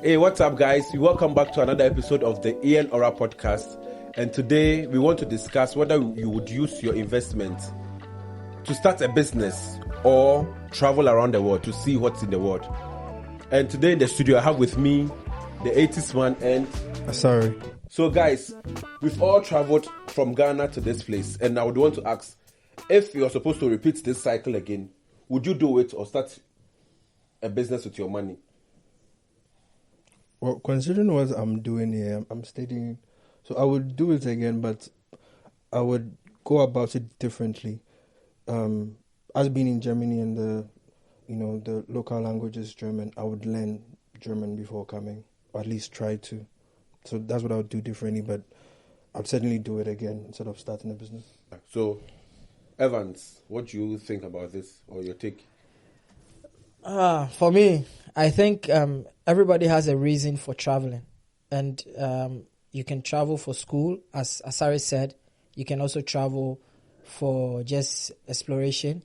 Hey, what's up, guys? Welcome back to another episode of the EAAN Aura podcast. And today we want to discuss whether you would use your investment to start a business or travel around the world to see what's in the world. And today in the studio, I have with me the 80s man and Sorry. So, guys, we've all traveled from Ghana to this place, and I would want to ask, if you're supposed to repeat this cycle again, would you do it or start a business with your money? Well, considering what I'm doing here, I'm studying, so I would do it again, but I would go about it differently. As being in Germany and the local language is German, I would learn German before coming, or at least try to. So that's what I would do differently, but I'd certainly do it again instead of starting a business. So, Evans, what do you think about this, or your take? For me, I think everybody has a reason for traveling. And you can travel for school, as Asari said. You can also travel for just exploration,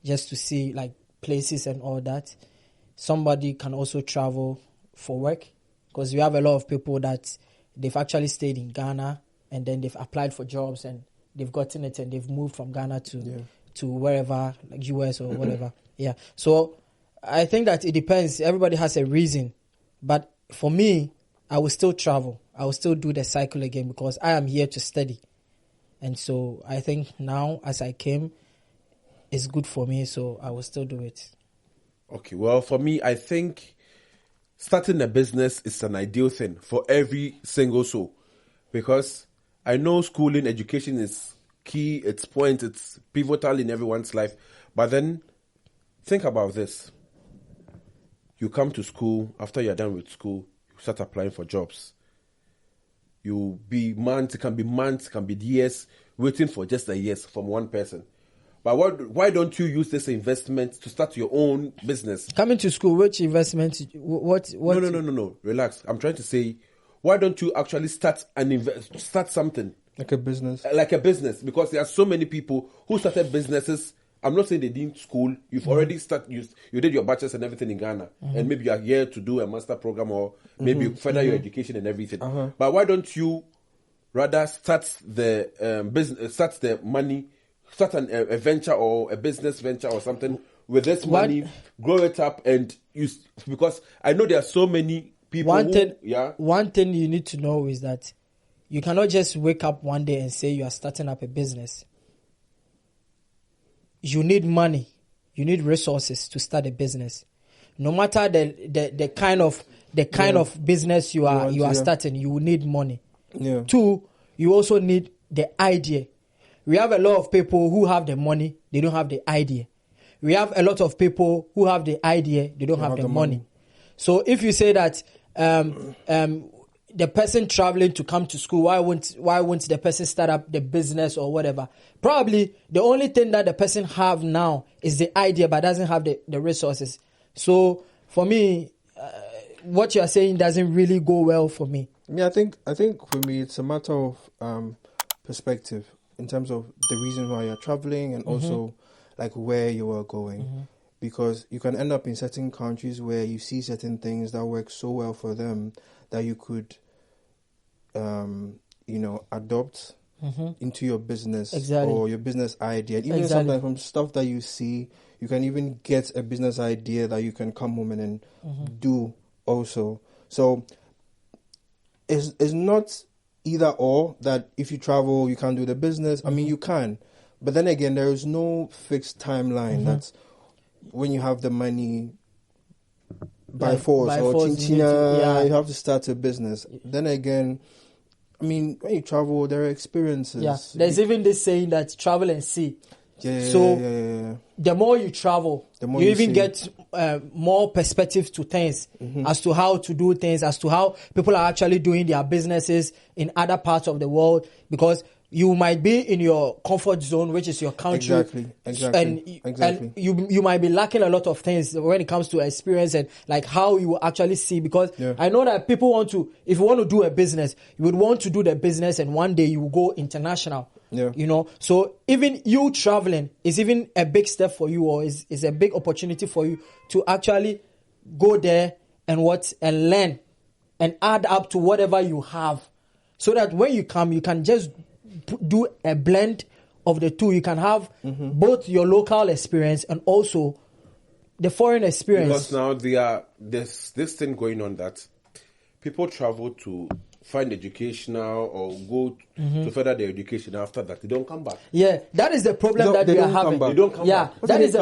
just to see like places and all that. Somebody can also travel for work, because we have a lot of people that they've actually stayed in Ghana and then they've applied for jobs and they've gotten it and they've moved from Ghana to wherever, like US or whatever. Yeah. So I think that it depends. Everybody has a reason. But for me, I will still travel. I will still do the cycle again because I am here to study. And so I think now, as I came, it's good for me, so I will still do it. Okay, well, for me, I think starting a business is an ideal thing for every single soul, because I know schooling, education is key, it's pivotal in everyone's life. But then think about this. You come to school, after you're done with school, you start applying for jobs. You'll be months, it can be years, waiting for just a yes from one person. But why don't you use this investment to start your own business? Coming to school, which investment? What? No. Relax. I'm trying to say, why don't you actually start something? Like a business? Like a business. Because there are so many people who started businesses. I'm not saying they didn't school. You've already started. You did your bachelor's and everything in Ghana, and maybe you are here to do a master program or maybe further your education and everything. But why don't you rather start the business, start the money, start a venture or a business venture or something with this money, grow it up and use. Because I know there are so many people. One thing you need to know is that you cannot just wake up one day and say you are starting up a business. You need money, you need resources to start a business. No matter the kind of business you are starting, you will need money. Yeah. 2, you also need the idea. We have a lot of people who have the money, they don't have the idea. We have a lot of people who have the idea, they don't have the money. So if you say that the person traveling to come to school, why won't the person start up the business or whatever? Probably the only thing that the person have now is the idea, but doesn't have the resources. So for me, what you are saying doesn't really go well for me. Yeah, I think for me it's a matter of perspective in terms of the reason why you're traveling and also like where you are going. Because you can end up in certain countries where you see certain things that work so well for them that you could adopt into your business or your business idea. And even sometimes from stuff that you see, you can even get a business idea that you can come home and do also. So it's not either or that if you travel, you can't do the business. I mean, you can. But then again, there is no fixed timeline. That's when you have the money by force or chinchina, you have to start a business. Then again, I mean, when you travel, there are experiences. Yeah, there's even this saying that travel and see. The more you travel, you even get more perspective to things as to how to do things, as to how people are actually doing their businesses in other parts of the world. Because you might be in your comfort zone, which is your country. Exactly. And you might be lacking a lot of things when it comes to experience and like how you actually see. Because I know that people want to, if you want to do a business, you would want to do the business and one day you will go international. So even you traveling is even a big step for you, or is a big opportunity for you to actually go there and learn and add up to whatever you have, so that when you come, you can just do a blend of the two. You can have both your local experience and also the foreign experience. Because now there's this thing going on that people travel to find educational or go to further their education. After that, they don't come back. Yeah, that is the problem that we are having. They don't come back. That is.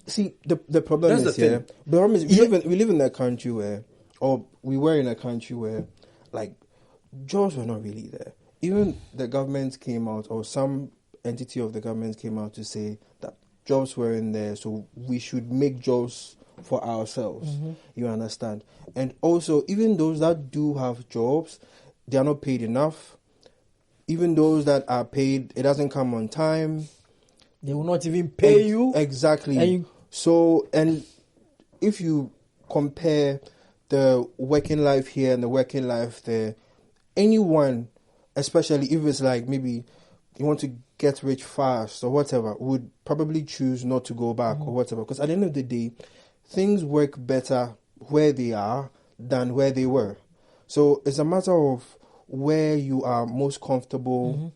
See, the problem is here. The problem is we live in a country where, or we were in a country where, like, jobs were not really there. Even the government came out, or some entity of the government came out to say that jobs weren't there, so we should make jobs for ourselves. You understand? And also, even those that do have jobs, they are not paid enough. Even those that are paid, it doesn't come on time. They will not even pay you. Exactly. And if you compare the working life here and the working life there, anyone, especially if it's like maybe you want to get rich fast or whatever, would probably choose not to go back or whatever. Because at the end of the day, things work better where they are than where they were. So it's a matter of where you are most comfortable,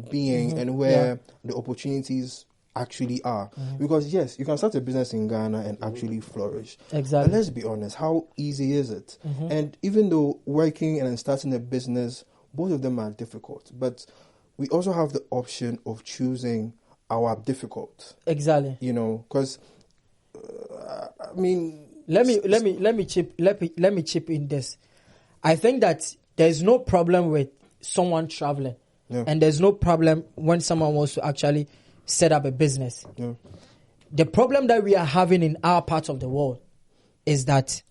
being and where the opportunities actually are. Because yes, you can start a business in Ghana and actually flourish. Exactly. And let's be honest, how easy is it? And even though working and starting a business, both of them are difficult, but we also have the option of choosing our difficult. Exactly. Because let me chip in this. I think that there's no problem with someone traveling, and there's no problem when someone wants to actually set up a business. The problem that we are having in our part of the world is that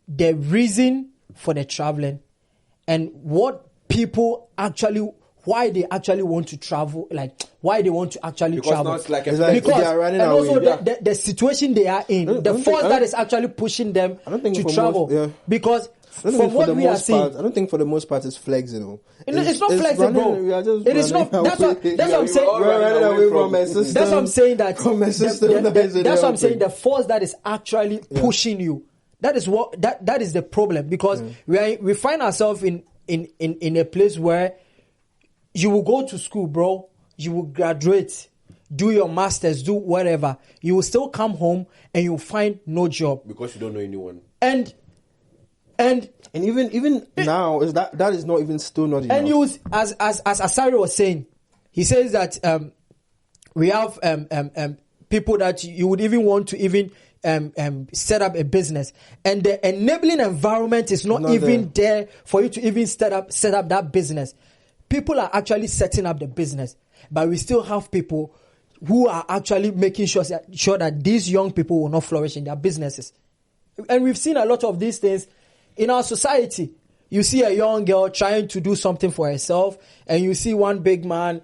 the reason for the traveling and what people actually, why they actually want to travel, like why they want to actually travel. Now it's like because they are running and away. also the situation they are in, the force that is actually pushing them to travel. Because from what we are seeing, I don't think for the most part it's flexible. It's not flexible, bro. It is not. That's what I'm saying. We're running away from a system. That's what I'm saying. That's what I'm saying. The The force that is actually pushing you. That is what that is the problem, because we find ourselves in a place where you will go to school, bro. You will graduate, do your masters, do whatever. You will still come home and you will find no job because you don't know anyone. And even now is that is not even still not enough. And you, as Asari was saying, he says that we have people that you would even want to even set up a business, and the enabling environment is not even there for you to even set up that business. People are actually setting up the business, but we still have people who are actually making sure that these young people will not flourish in their businesses. And we've seen a lot of these things in our society. You see a young girl trying to do something for herself, and you see one big man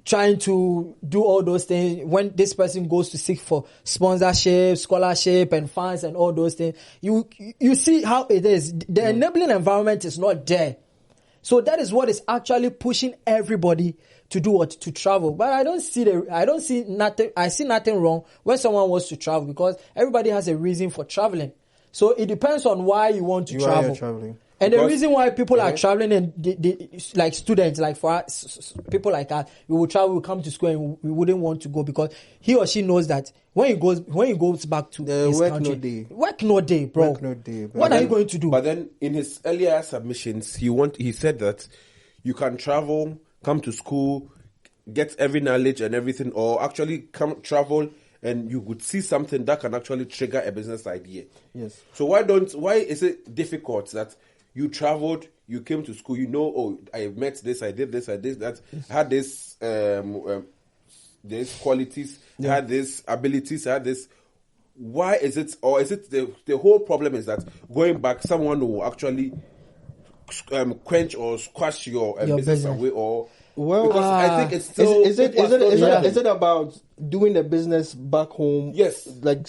trying to do all those things. When this person goes to seek for sponsorship, scholarship, and funds and all those things, you see how it is. The enabling environment is not there. So that is what is actually pushing everybody to do what? To travel. But I see nothing wrong when someone wants to travel, because everybody has a reason for traveling. So it depends on why you want to travel. Are traveling. And the reason why people are traveling, and they, like students, like for us, people like us, we will travel, we come to school, and we wouldn't want to go, because he or she knows that when he goes back to his country, work no day, bro. Work no day. What are you going to do? But then in his earlier submissions, he said that you can travel, come to school, get every knowledge and everything, or actually travel and you would see something that can actually trigger a business idea. Yes. So why is it difficult that you traveled, you came to school, I met this, I did this, I did that, I had this qualities, I had these abilities, I had this. Why is it, or is it the whole problem is that going back, someone will actually quench or squash your business away, or because I think it's still is it about doing the business back home? Yes, like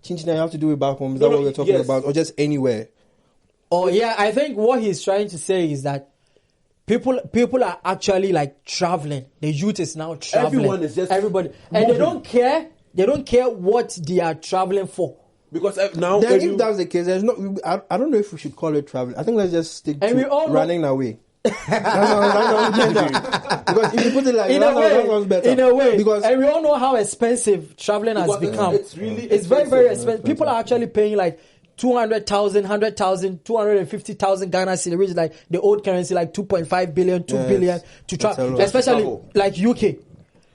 Chinchina, you have to do it back home. Is that what we're talking about, or just anywhere? Oh yeah, I think what he's trying to say is that people are actually like traveling. The youth is now traveling. Everyone is just everybody, moving. And they don't care. They don't care what they are traveling for. Because now, then if that's the case, there's not. I don't know if we should call it traveling. I think let's just stick to running away. That sounds better. Because if you put it like that sounds better. In a way, because and we all know how expensive traveling has become. It's very, very expensive. People are actually paying like 200,000, 100,000, 250,000 Ghana cedis, which is like the old currency, like 2.5 billion, 2 billion to travel, especially like UK.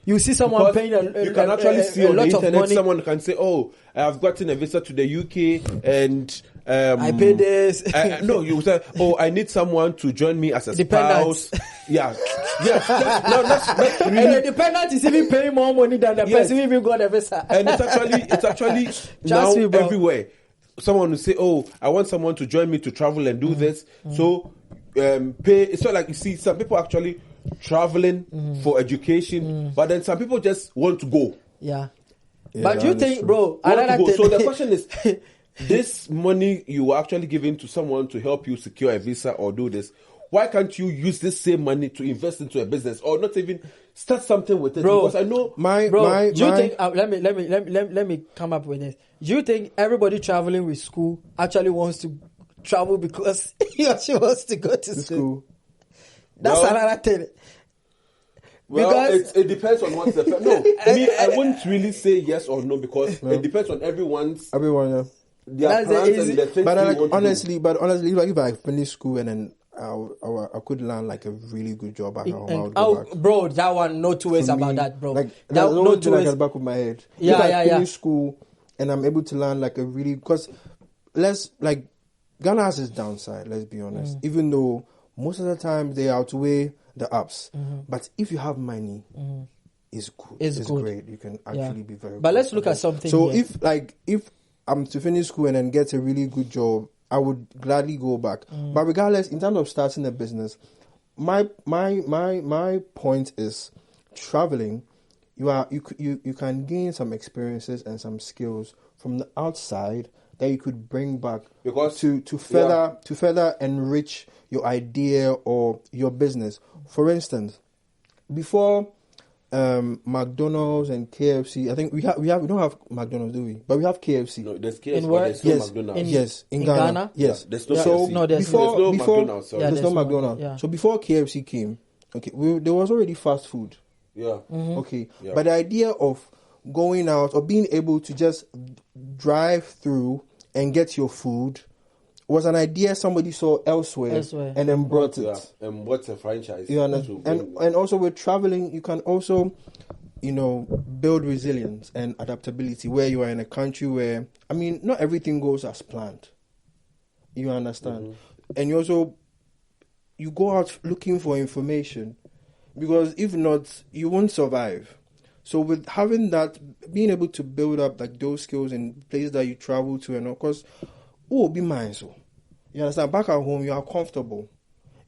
You see someone paying you can actually see on the internet, someone can say, "Oh, I have gotten a visa to the UK and I pay this." No, you say, "Oh, I need someone to join me as a spouse." Yeah. No, that's really. And the dependent is even paying more money than the person who even got a visa. And it's actually now everywhere. Someone will say, "Oh, I want someone to join me to travel and do this." So pay. It's not like you see some people actually traveling for education, but then some people just want to go. Yeah. But you think, bro? So the question is, this money you were actually giving to someone to help you secure a visa or do this, why can't you use this same money to invest into a business or not even start something with it? Bro, because I know do you think? Let me come up with this. Do you think everybody traveling with school actually wants to travel because he or she wants to go to school? That's another thing. Well, because it depends on what's the I wouldn't really say yes or no because it depends on everyone. Yeah. Their plans and the things but honestly, if I finish school and then I could land like a really good job back home, I would go back. Bro, that one, no two ways about that, bro. Like that's the only thing I got back of my head. If I finish school and I'm able to land like a really, because Ghana has its downside. Let's be honest. Even though most of the time they outweigh the ups, but if you have money, it's good. It's good. Great. You can actually be very. But let's look at something. So if I'm to finish school and then get a really good job, I would gladly go back. But regardless, in terms of starting a business, my point is traveling. You can gain some experiences and some skills from the outside that you could bring back because to further enrich your idea or your business. For instance, before McDonald's and KFC, I think we don't have McDonald's, do we? But we have KFC. No, there's KFC, but there's no McDonald's. In Ghana. Yes. There's no KFC. There's no McDonald's. There's no McDonald's. Yeah. So before KFC came, there was already fast food. Yeah. Okay. Yeah. But the idea of going out or being able to just drive through and get your food was an idea somebody saw elsewhere. And then brought it. Yeah. And what's a franchise? You understand? And also with traveling, you can also, build resilience and adaptability where you are in a country where, not everything goes as planned. You understand? And you go out looking for information because if not, you won't survive. So with having that, being able to build up like those skills in places that you travel to, and of course, be mindful. You understand? Back at home, you are comfortable.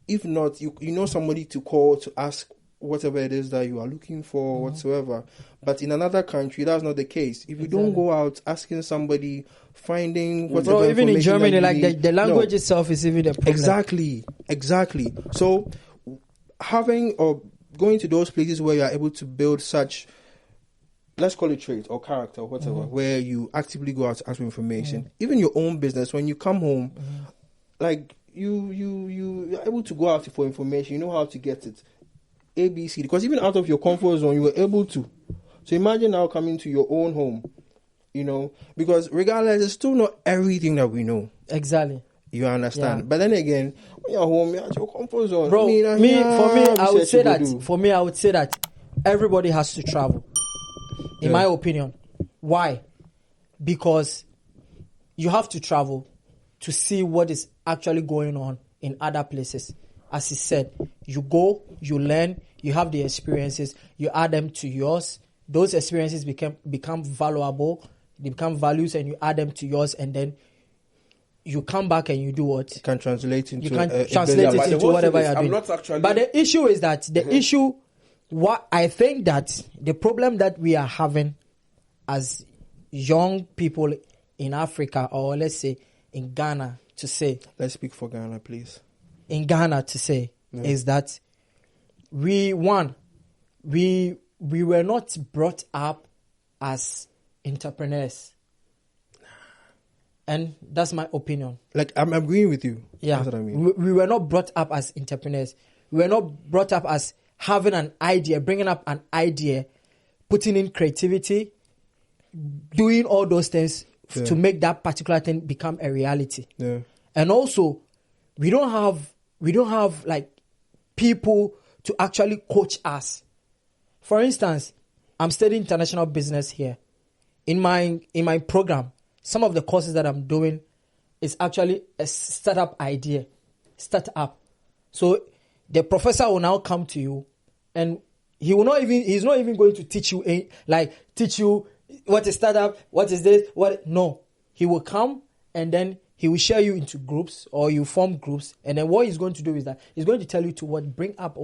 If not, you know somebody to call to ask whatever it is that you are looking for, whatsoever. But in another country, that's not the case. If you don't go out asking somebody, finding whatever. Bro, even in Germany, the language itself is even a problem. Exactly. So having or going to those places where you are able to build such, let's call it trait or character or whatever, where you actively go out to ask for information. Even your own business, when you come home, like you're able to go out for information. You know how to get it. ABC, because even out of your comfort zone, you were able to. So imagine now coming to your own home, because regardless, it's still not everything that we know. Exactly. You understand? Yeah. But then again, when you're home, you're at your comfort zone. Bro, I would say that everybody has to travel. In my opinion. Why? Because you have to travel to see what is actually going on in other places. As he said, you go, you learn, you have the experiences, you add them to yours. Those experiences become valuable, they become values, and you add them to yours, and then you come back and you do what? You can translate into whatever you're doing. But the issue is that what I think that the problem that we are having as young people in Africa, or let's say in Ghana, to say. Let's speak for Ghana, please. In Ghana, to say, is that we were not brought up as entrepreneurs. And that's my opinion. Like, I'm agreeing with you. Yeah. That's what I mean. We were not brought up as entrepreneurs. We were not brought up as having an idea, bringing up an idea, putting in creativity, doing all those things to make that particular thing become a reality. Yeah. And also, we don't have like people to actually coach us. For instance, I'm studying international business here. In my program, some of the courses that I'm doing is actually a startup idea. Startup. So the professor will now come to you, and he's not even going to teach you what is startup, what is this, what. No. He will come and then he will share you into groups, or you form groups, and then what he's going to do is that he's going to tell you to bring up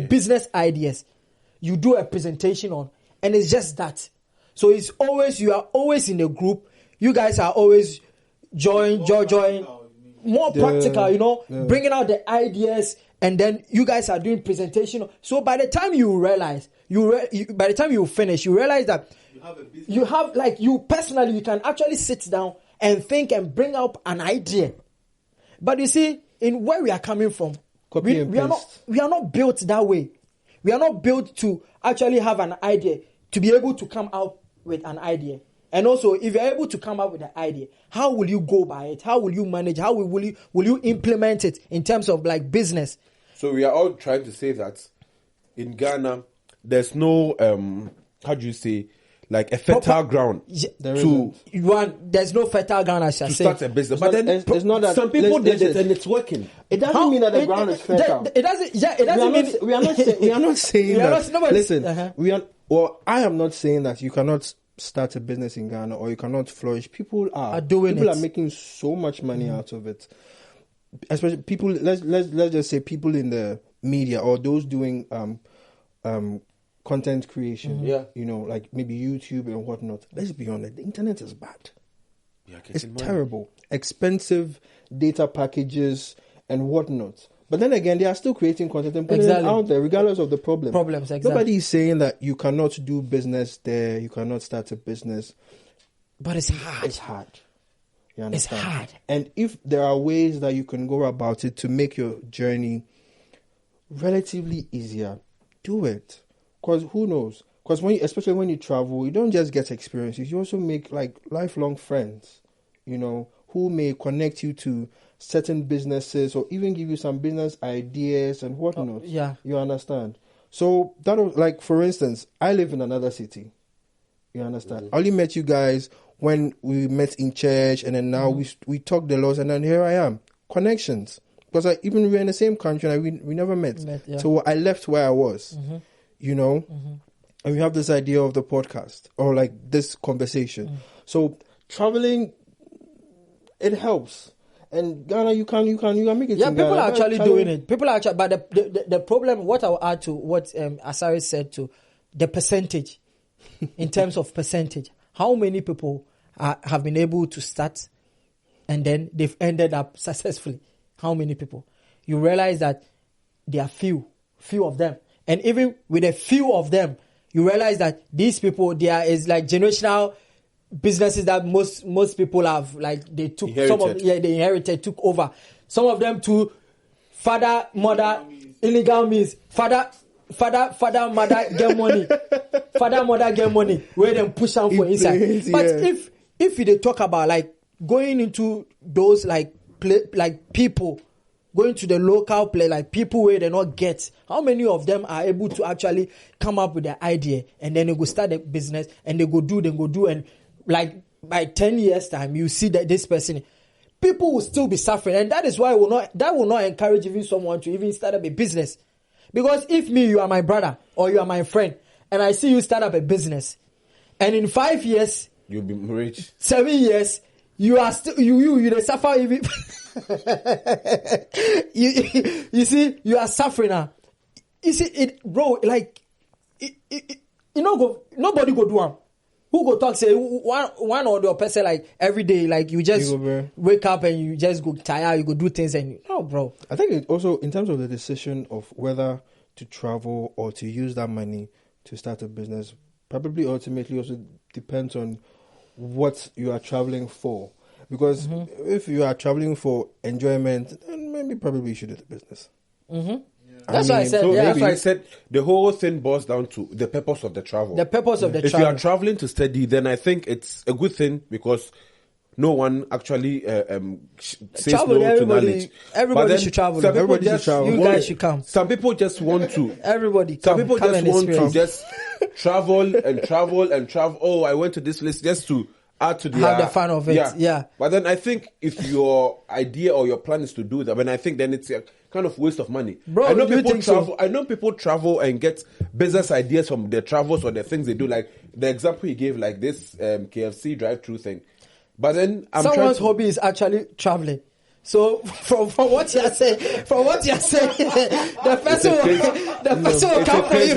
business ideas. You do a presentation on, and it's just that. So you are always in a group. You guys are always join, more practical, bringing out the ideas, and then you guys are doing presentation. So by the time you realize, by the time you finish, you realize that you can actually sit down and think and bring up an idea. But you see, in where we are coming from, we are not built that way. We are not built to actually have an idea, to be able to come out with an idea. And also, if you're able to come up with an idea, how will you go by it? How will you manage? How will you implement it in terms of like business? So we are all trying to say that in Ghana, there's no like a fertile ground there's no fertile ground as to start a business. But then it's not that some people did it and it's working. It doesn't mean that the ground is fertile. It doesn't mean we are not saying that. Listen, I am not saying that you cannot start a business in Ghana or you cannot flourish. People are doing it. People are making so much money out of it. Especially people. Let's just say people in the media or those doing content creation. Yeah, like maybe YouTube and whatnot. Let's be honest, the internet is bad. Yeah, it's terrible. Expensive data packages and whatnot. But then again, they are still creating content and putting it out there, regardless of the problems. Exactly. Nobody is saying that you cannot do business there, you cannot start a business. But it's hard. It's hard. You understand? It's hard. And if there are ways that you can go about it to make your journey relatively easier, do it. Because who knows? Because especially when you travel, you don't just get experiences. You also make like lifelong friends, who may connect you to certain businesses or even give you some business ideas and whatnot. You understand? So that was like, for instance, I live in another city. You understand? I only met you guys when we met in church, and then now we talked a lot, and then here I am. Connections. Because even we're in the same country, and we never met. So I left where I was, and we have this idea of the podcast or like this conversation. So traveling, it helps. And Ghana, you can make it. Yeah, people are actually doing it. But the problem, what I'll add to what Asari said, to the percentage, in terms of percentage, how many people have been able to start and then they've ended up successfully? How many people? You realize that there are few of them. And even with a few of them, you realize that these people, there is like generational businesses that most people have, like they took they inherited, took over. Some of them to father, mother, illegal means. Father, mother get money. Father, mother get money. Where them push them for inside. But if they talk about like going into those like people, going to the local play, like people where they not get, how many of them are able to actually come up with the idea and then they go start a business and they go do and like by 10 years time, you see that this person, people will still be suffering. And that is why that will not encourage even someone to even start up a business. Because if you are my brother or you are my friend and I see you start up a business and in 5 years, you'll be rich. 7 years, you are still, you suffer even. you see, you are suffering now. You see it, bro, like, nobody go do one. Who go talk, say, one or the person, like, every day, like, you just wake up and you just go tired, you go do things and, no, bro. I think it also, in terms of the decision of whether to travel or to use that money to start a business, probably ultimately also depends on what you are traveling for. Because if you are traveling for enjoyment, then maybe probably you should do the business. That's why I said. So yeah. that's why I said the whole thing boils down to the purpose of the travel. The purpose of the If travel. you are traveling to study, then I think it's a good thing because no one actually says Travel, no to knowledge. everybody But then should travel. Some people Everybody should just travel. You want- guys should come. Some people just want to. Everybody Some come. people Come just and want to experience. just travel and travel and travel. Oh, I went to this place just to add to Have the fun of it, yeah. But then I think if your idea or your plan is to do that, then I think then it's a kind of waste of money. Bro, I know you people think so? travel. I know people travel and get business ideas from their travels or the things they do. Like the example he gave, like this KFC drive-through thing. But then Someone's hobby is actually traveling. So from what you're saying, the person will come for you.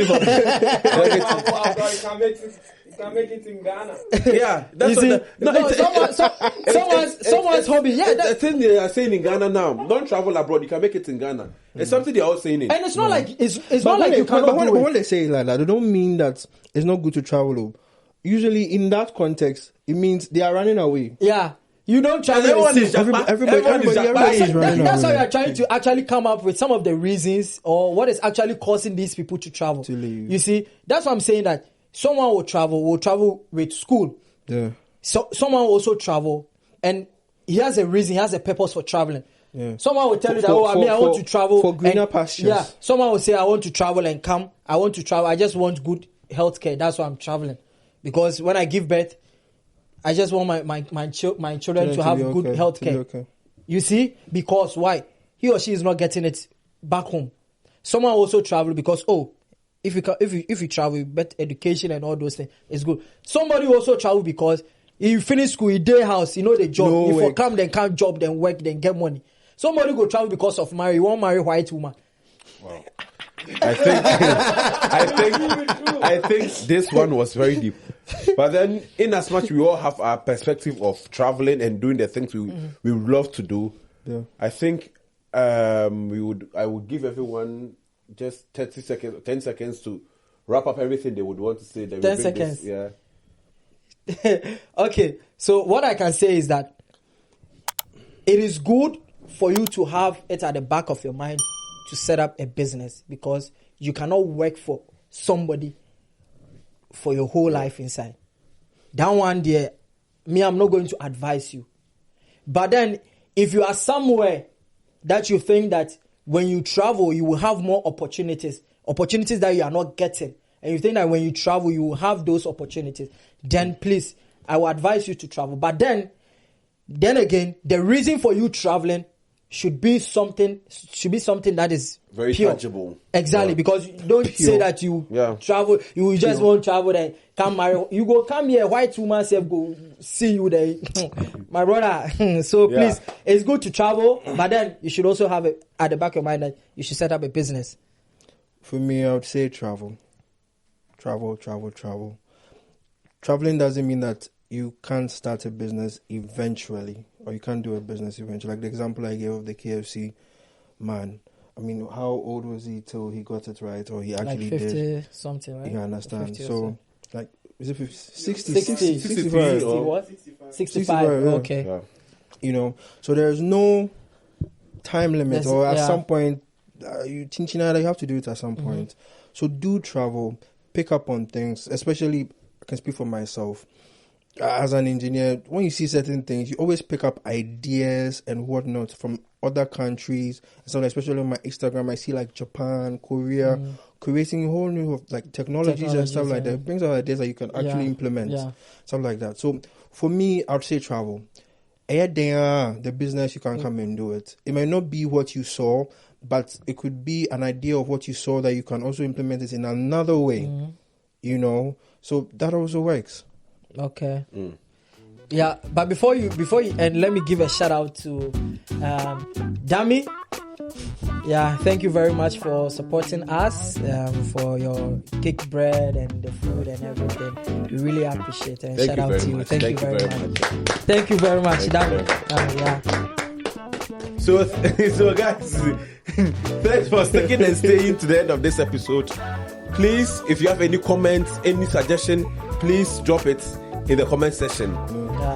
You can make it in Ghana. Yeah, that's You what see, someone's hobby. Yeah, the thing they are saying in Ghana now. Don't travel abroad. You can make it in Ghana. It's something they are all saying. and it's not like it's But not like you cannot do when it. they say it like that, they don't mean that it's not good to travel. Usually, in that context, it means they are running away. Yeah, you don't travel. Everyone and is see- Everybody is running That's why away. you are trying to actually come up with some of the reasons or what is actually causing these people to travel. To leave. You see, that's what I'm saying, that someone will travel with school. Yeah. So someone will also travel, and he has a reason, he has a purpose for traveling. Yeah. Someone will tell you that, For- I want to travel for greener and- pastures. Yeah. Someone will say, I want to travel and come. I want to travel. I just want good healthcare. That's why I'm traveling. Because when I give birth, I just want my children to have be good okay, health to be care. okay. You see? Because why? He or she is not getting it back home. Someone also travel because, if you travel, you get education and all those things. It's good. Somebody also travel because you finish school, you day house, you know the job. No if you work. come, then come job, then work, then get money. Somebody go travel because of marry. You want marry white woman. Wow. I think this one was very deep. But then, in as much we all have our perspective of traveling and doing the things we would love to do, I think I would give everyone just 30 seconds, 10 seconds to wrap up everything they would want to say. 10 seconds. Yeah. Okay, so what I can say is that it is good for you to have it at the back of your mind to set up a business, because you cannot work for somebody for your whole life inside. That one there, I'm not going to advise you. But then, if you are somewhere that you think that when you travel, you will have more opportunities that you are not getting, and you think that when you travel, you will have those opportunities, then please, I will advise you to travel. But then again, the reason for you traveling should be something that is very pure. tangible. Exactly, Yeah. because you don't say that you travel, you just won't travel and come marry. You go come here, white woman self go see you there. My brother. So please, it's good to travel, but then you should also have it at the back of your mind that you should set up a business. For me, I would say travel. Traveling doesn't mean that you can't start a business eventually, or you can't do a business eventually. Like the example I gave of the KFC man. I mean, how old was he till he got it right, or he actually like 50 did? something, right? You understand? 50 or So, like, is it 50, 60, 60, 65? 60 what? 65. 65, yeah. Okay. Yeah. You know, so there's no time limit, or at yeah. some point, you have to do it at some point. So do travel, pick up on things, especially, I can speak for myself. As an engineer, when you see certain things, you always pick up ideas and whatnot from other countries. So especially on my Instagram, I see like Japan, Korea, creating a whole new like technologies and stuff like that. It brings out ideas that you can actually implement, stuff like that. So for me, I would say travel. The business, you can come and do it. It might not be what you saw, but it could be an idea of what you saw that you can also implement it in another way. You know, so that also works. Okay. Yeah, but before you end, let me give a shout out to Dami. Yeah, thank you very much for supporting us, for your cake bread and the food and everything. We really appreciate it. Shout out to you. Thank you very much. Thank you very much, Dami. Yeah. So guys, thanks for sticking and staying to the end of this episode. Please, if you have any comments, any suggestion, please drop it. in the comment section.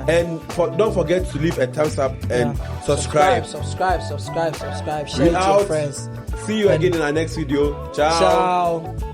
And don't forget to leave a thumbs up and subscribe. Subscribe. Share with your friends. See you again in our next video. Ciao. Ciao.